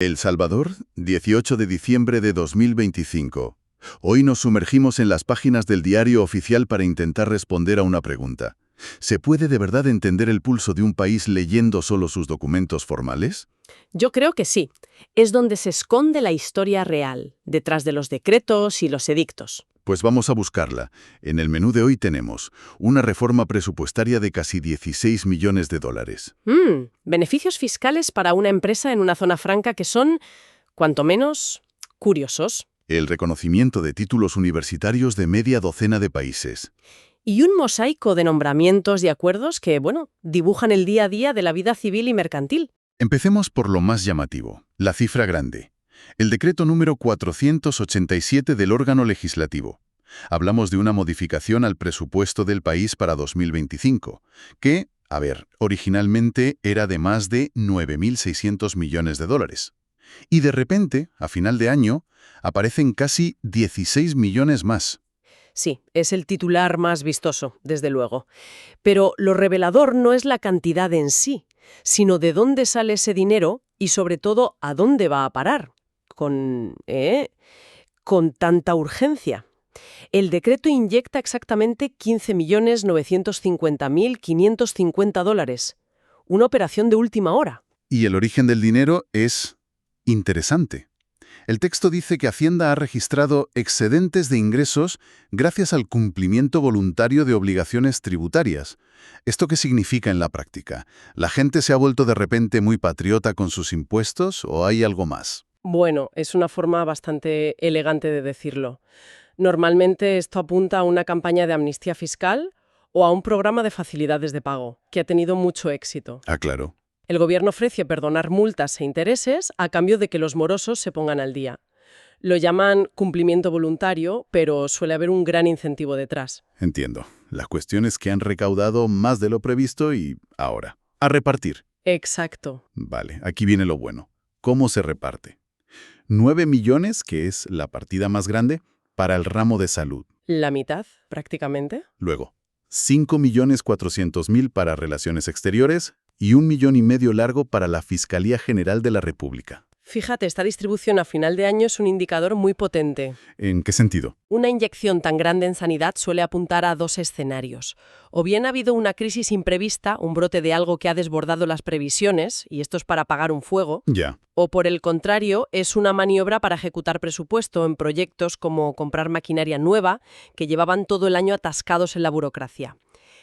El Salvador, 18 de diciembre de 2025. Hoy nos sumergimos en las páginas del diario oficial para intentar responder a una pregunta. ¿Se puede de verdad entender el pulso de un país leyendo solo sus documentos formales? Yo creo que sí. Es donde se esconde la historia real, detrás de los decretos y los edictos. Pues vamos a buscarla. En el menú de hoy tenemos una reforma presupuestaria de casi 16 millones de dólares. Beneficios fiscales para una empresa en una zona franca que son, cuanto menos, curiosos. El reconocimiento de títulos universitarios de media docena de países. Y un mosaico de nombramientos y acuerdos que, dibujan el día a día de la vida civil y mercantil. Empecemos por lo más llamativo, la cifra grande. El decreto número 487 del órgano legislativo. Hablamos de una modificación al presupuesto del país para 2025, que, originalmente era de más de 9.600 millones de dólares. Y de repente, a final de año, aparecen casi 16 millones más. Sí, es el titular más vistoso, desde luego. Pero lo revelador no es la cantidad en sí, sino de dónde sale ese dinero y, sobre todo, a dónde va a parar. Con tanta urgencia. El decreto inyecta exactamente 15.950.550 dólares. Una operación de última hora. Y el origen del dinero es interesante. El texto dice que Hacienda ha registrado excedentes de ingresos gracias al cumplimiento voluntario de obligaciones tributarias. ¿Esto qué significa en la práctica? ¿La gente se ha vuelto de repente muy patriota con sus impuestos o hay algo más? Bueno, es una forma bastante elegante de decirlo. Normalmente esto apunta a una campaña de amnistía fiscal o a un programa de facilidades de pago, que ha tenido mucho éxito. Ah, claro. El gobierno ofrece perdonar multas e intereses a cambio de que los morosos se pongan al día. Lo llaman cumplimiento voluntario, pero suele haber un gran incentivo detrás. Entiendo. La cuestión es que han recaudado más de lo previsto y ahora, a repartir. Exacto. Vale, aquí viene lo bueno. ¿Cómo se reparte? 9 millones, que es la partida más grande, para el ramo de salud. La mitad, prácticamente. Luego, 5.400.000 para relaciones exteriores y 1,5 millones largo para la Fiscalía General de la República. Fíjate, esta distribución a final de año es un indicador muy potente. ¿En qué sentido? Una inyección tan grande en sanidad suele apuntar a dos escenarios. O bien ha habido una crisis imprevista, un brote de algo que ha desbordado las previsiones, y esto es para apagar un fuego. Ya. O por el contrario, es una maniobra para ejecutar presupuesto en proyectos como comprar maquinaria nueva, que llevaban todo el año atascados en la burocracia.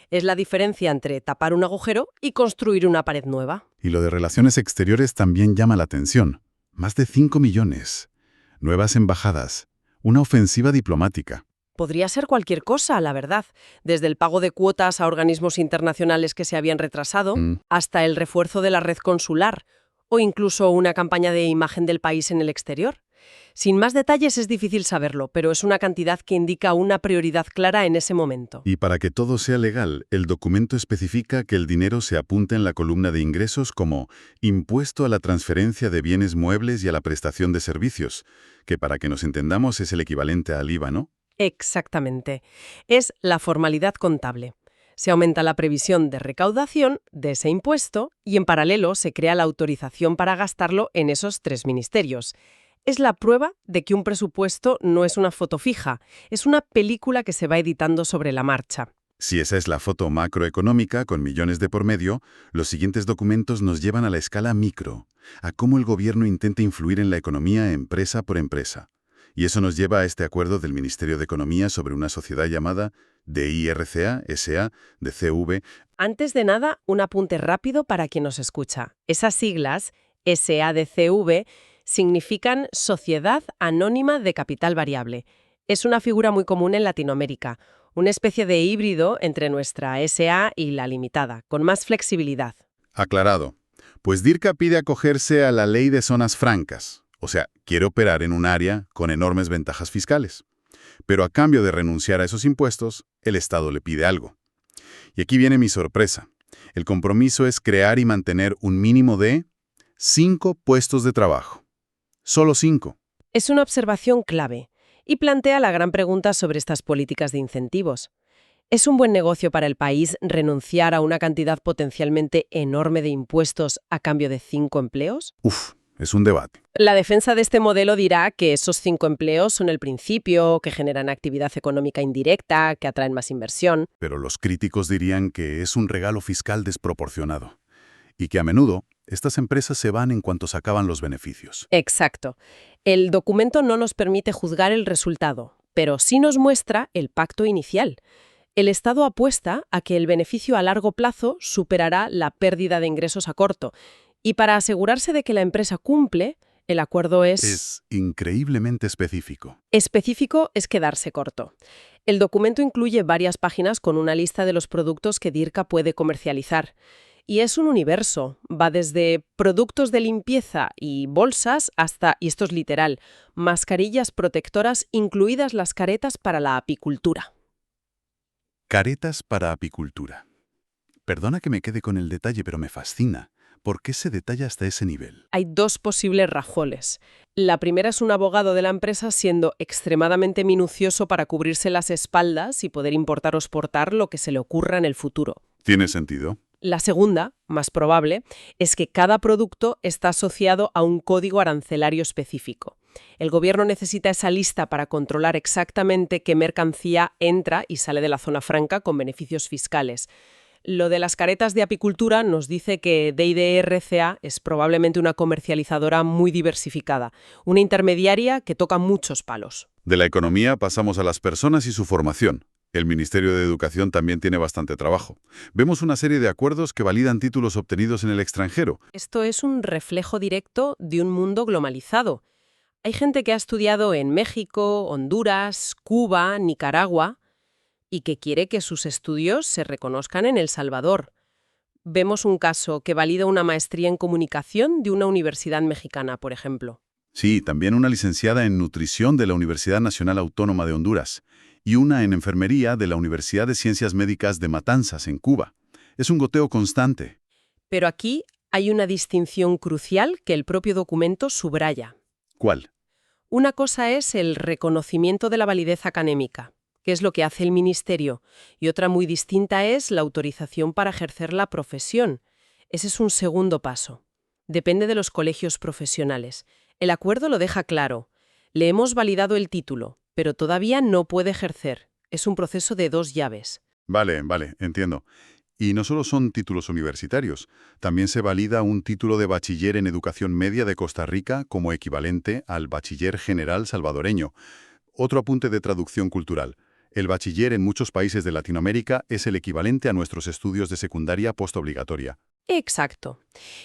Es la diferencia entre tapar un agujero y construir una pared nueva. Y lo de relaciones exteriores también llama la atención. Más de 5 millones. Nuevas embajadas. Una ofensiva diplomática. Podría ser cualquier cosa, la verdad, desde el pago de cuotas a organismos internacionales que se habían retrasado, hasta el refuerzo de la red consular, o incluso una campaña de imagen del país en el exterior. Sin más detalles es difícil saberlo, pero es una cantidad que indica una prioridad clara en ese momento. Y para que todo sea legal, el documento especifica que el dinero se apunta en la columna de ingresos como impuesto a la transferencia de bienes muebles y a la prestación de servicios, que para que nos entendamos es el equivalente al IVA, ¿no? Exactamente. Es la formalidad contable. Se aumenta la previsión de recaudación de ese impuesto y en paralelo se crea la autorización para gastarlo en esos tres ministerios. Es la prueba de que un presupuesto no es una foto fija, es una película que se va editando sobre la marcha. Si esa es la foto macroeconómica, con millones de por medio, los siguientes documentos nos llevan a la escala micro, a cómo el gobierno intenta influir en la economía empresa por empresa. Y eso nos lleva a este acuerdo del Ministerio de Economía sobre una sociedad llamada DIRCA, SA, DCV. Antes de nada, un apunte rápido para quien nos escucha. Esas siglas, SADCV, significan Sociedad Anónima de Capital Variable. Es una figura muy común en Latinoamérica, una especie de híbrido entre nuestra SA y la limitada, con más flexibilidad. Aclarado. Pues DIRCA pide acogerse a la ley de zonas francas. O sea, quiere operar en un área con enormes ventajas fiscales. Pero a cambio de renunciar a esos impuestos, el Estado le pide algo. Y aquí viene mi sorpresa. El compromiso es crear y mantener un mínimo de 5 puestos de trabajo. Solo 5. Es una observación clave y plantea la gran pregunta sobre estas políticas de incentivos. ¿Es un buen negocio para el país renunciar a una cantidad potencialmente enorme de impuestos a cambio de 5 empleos? Es un debate. La defensa de este modelo dirá que esos 5 empleos son el principio, que generan actividad económica indirecta, que atraen más inversión. Pero los críticos dirían que es un regalo fiscal desproporcionado y que a menudo estas empresas se van en cuanto se acaban los beneficios. Exacto. El documento no nos permite juzgar el resultado, pero sí nos muestra el pacto inicial. El Estado apuesta a que el beneficio a largo plazo superará la pérdida de ingresos a corto. Y para asegurarse de que la empresa cumple, el acuerdo Es increíblemente específico. específico, es quedarse corto. El documento incluye varias páginas con una lista de los productos que Dirca puede comercializar. Y es un universo. Va desde productos de limpieza y bolsas hasta, y esto es literal, mascarillas protectoras, incluidas las caretas para la apicultura. Caretas para apicultura. Perdona que me quede con el detalle, pero me fascina. ¿Por qué se detalla hasta ese nivel? Hay 2 posibles razones. La primera es un abogado de la empresa siendo extremadamente minucioso para cubrirse las espaldas y poder importar o exportar lo que se le ocurra en el futuro. ¿Tiene sentido? La segunda, más probable, es que cada producto está asociado a un código arancelario específico. El gobierno necesita esa lista para controlar exactamente qué mercancía entra y sale de la zona franca con beneficios fiscales. Lo de las caretas de apicultura nos dice que DIDRCA es probablemente una comercializadora muy diversificada, una intermediaria que toca muchos palos. De la economía pasamos a las personas y su formación. El Ministerio de Educación también tiene bastante trabajo. Vemos una serie de acuerdos que validan títulos obtenidos en el extranjero. Esto es un reflejo directo de un mundo globalizado. Hay gente que ha estudiado en México, Honduras, Cuba, Nicaragua y que quiere que sus estudios se reconozcan en El Salvador. Vemos un caso que valida una maestría en comunicación de una universidad mexicana, por ejemplo. Sí, también una licenciada en nutrición de la Universidad Nacional Autónoma de Honduras y una en enfermería de la Universidad de Ciencias Médicas de Matanzas, en Cuba. Es un goteo constante. Pero aquí hay una distinción crucial que el propio documento subraya. ¿Cuál? Una cosa es el reconocimiento de la validez académica, que es lo que hace el Ministerio, y otra muy distinta es la autorización para ejercer la profesión. Ese es un segundo paso. Depende de los colegios profesionales. El acuerdo lo deja claro. Le hemos validado el título, pero todavía no puede ejercer. Es un proceso de 2 llaves. Vale, entiendo. Y no solo son títulos universitarios, también se valida un título de bachiller en educación media de Costa Rica como equivalente al bachiller general salvadoreño. Otro apunte de traducción cultural. El bachiller en muchos países de Latinoamérica es el equivalente a nuestros estudios de secundaria postobligatoria. Exacto.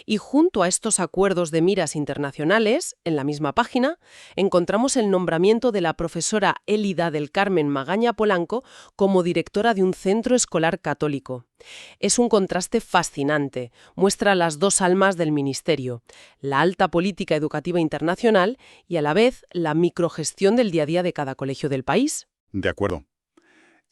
Y junto a estos acuerdos de miras internacionales, en la misma página, encontramos el nombramiento de la profesora Elida del Carmen Magaña Polanco como directora de un centro escolar católico. Es un contraste fascinante, muestra las 2 almas del ministerio, la alta política educativa internacional y a la vez la microgestión del día a día de cada colegio del país. De acuerdo.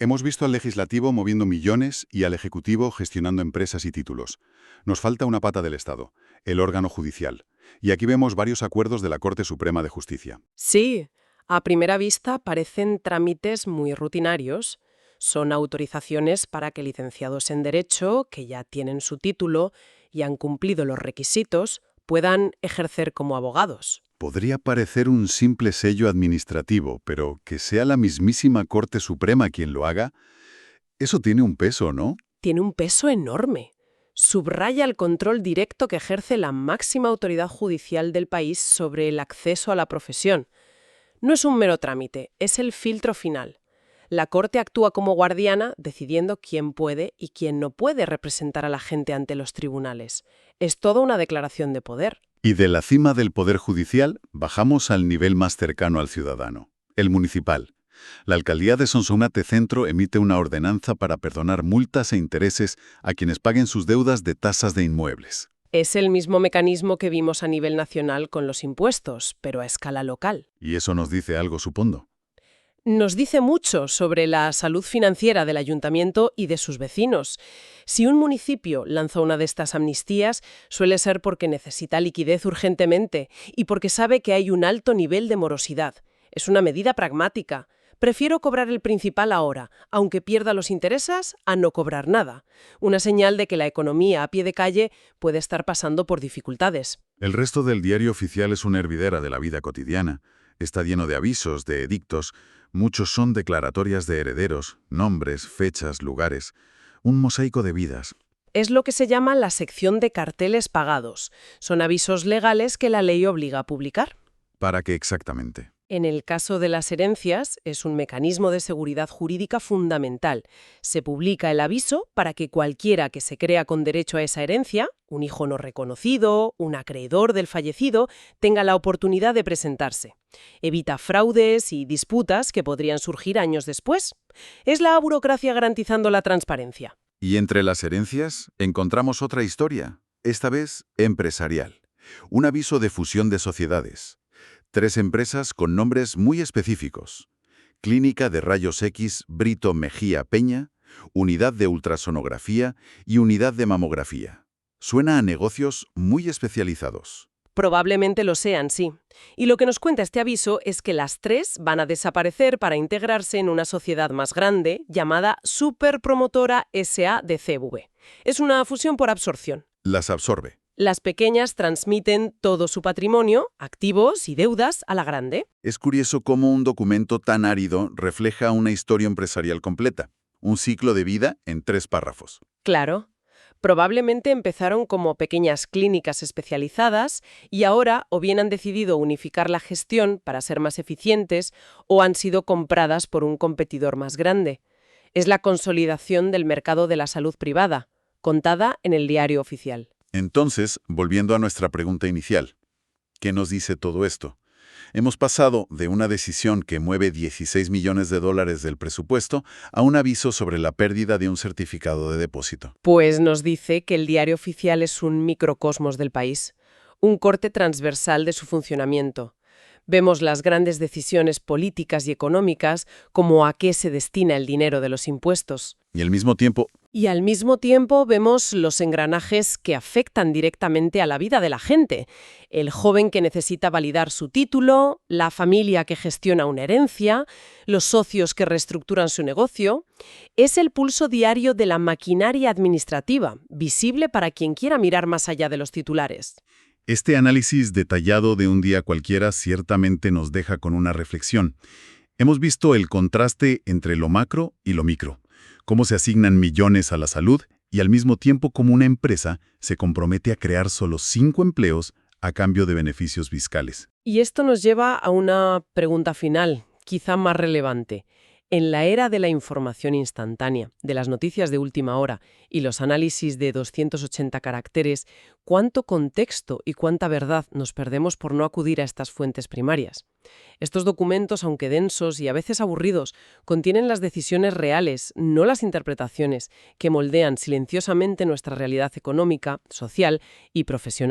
Hemos visto al legislativo moviendo millones y al ejecutivo gestionando empresas y títulos. Nos falta una pata del Estado, el órgano judicial. Y aquí vemos varios acuerdos de la Corte Suprema de Justicia. Sí, a primera vista parecen trámites muy rutinarios. Son autorizaciones para que licenciados en Derecho, que ya tienen su título y han cumplido los requisitos, puedan ejercer como abogados. Podría parecer un simple sello administrativo, pero que sea la mismísima Corte Suprema quien lo haga, eso tiene un peso, ¿no? Tiene un peso enorme. Subraya el control directo que ejerce la máxima autoridad judicial del país sobre el acceso a la profesión. No es un mero trámite, es el filtro final. La Corte actúa como guardiana, decidiendo quién puede y quién no puede representar a la gente ante los tribunales. Es toda una declaración de poder. Y de la cima del Poder Judicial bajamos al nivel más cercano al ciudadano, el municipal. La Alcaldía de Sonsonate Centro emite una ordenanza para perdonar multas e intereses a quienes paguen sus deudas de tasas de inmuebles. Es el mismo mecanismo que vimos a nivel nacional con los impuestos, pero a escala local. Y eso nos dice algo, supongo. Nos dice mucho sobre la salud financiera del ayuntamiento y de sus vecinos. Si un municipio lanza una de estas amnistías, suele ser porque necesita liquidez urgentemente y porque sabe que hay un alto nivel de morosidad. Es una medida pragmática. Prefiero cobrar el principal ahora, aunque pierda los intereses, a no cobrar nada. Una señal de que la economía a pie de calle puede estar pasando por dificultades. El resto del diario oficial es una hervidera de la vida cotidiana. Está lleno de avisos, de edictos. Muchos son declaratorias de herederos, nombres, fechas, lugares. Un mosaico de vidas. Es lo que se llama la sección de carteles pagados. Son avisos legales que la ley obliga a publicar. ¿Para qué exactamente? En el caso de las herencias, es un mecanismo de seguridad jurídica fundamental. Se publica el aviso para que cualquiera que se crea con derecho a esa herencia, un hijo no reconocido, un acreedor del fallecido, tenga la oportunidad de presentarse. Evita fraudes y disputas que podrían surgir años después. Es la burocracia garantizando la transparencia. Y entre las herencias encontramos otra historia, esta vez empresarial. Un aviso de fusión de sociedades. 3 empresas con nombres muy específicos. Clínica de Rayos X Brito Mejía Peña, Unidad de Ultrasonografía y Unidad de Mamografía. Suena a negocios muy especializados. Probablemente lo sean, sí. Y lo que nos cuenta este aviso es que las 3 van a desaparecer para integrarse en una sociedad más grande llamada Superpromotora S.A. de CVV. Es una fusión por absorción. Las absorbe. Las pequeñas transmiten todo su patrimonio, activos y deudas, a la grande. Es curioso cómo un documento tan árido refleja una historia empresarial completa. Un ciclo de vida en 3 párrafos. Claro. Probablemente empezaron como pequeñas clínicas especializadas y ahora o bien han decidido unificar la gestión para ser más eficientes o han sido compradas por un competidor más grande. Es la consolidación del mercado de la salud privada, contada en el diario oficial. Entonces, volviendo a nuestra pregunta inicial, ¿qué nos dice todo esto? Hemos pasado de una decisión que mueve $16 millones del presupuesto a un aviso sobre la pérdida de un certificado de depósito. Pues nos dice que el diario oficial es un microcosmos del país, un corte transversal de su funcionamiento. Vemos las grandes decisiones políticas y económicas como a qué se destina el dinero de los impuestos. Y al mismo tiempo vemos los engranajes que afectan directamente a la vida de la gente. El joven que necesita validar su título, la familia que gestiona una herencia, los socios que reestructuran su negocio. Es el pulso diario de la maquinaria administrativa, visible para quien quiera mirar más allá de los titulares. Este análisis detallado de un día cualquiera ciertamente nos deja con una reflexión. Hemos visto el contraste entre lo macro y lo micro, cómo se asignan millones a la salud y al mismo tiempo cómo una empresa se compromete a crear solo 5 empleos a cambio de beneficios fiscales. Y esto nos lleva a una pregunta final, quizá más relevante. En la era de la información instantánea, de las noticias de última hora y los análisis de 280 caracteres, ¿cuánto contexto y cuánta verdad nos perdemos por no acudir a estas fuentes primarias? Estos documentos, aunque densos y a veces aburridos, contienen las decisiones reales, no las interpretaciones, que moldean silenciosamente nuestra realidad económica, social y profesional.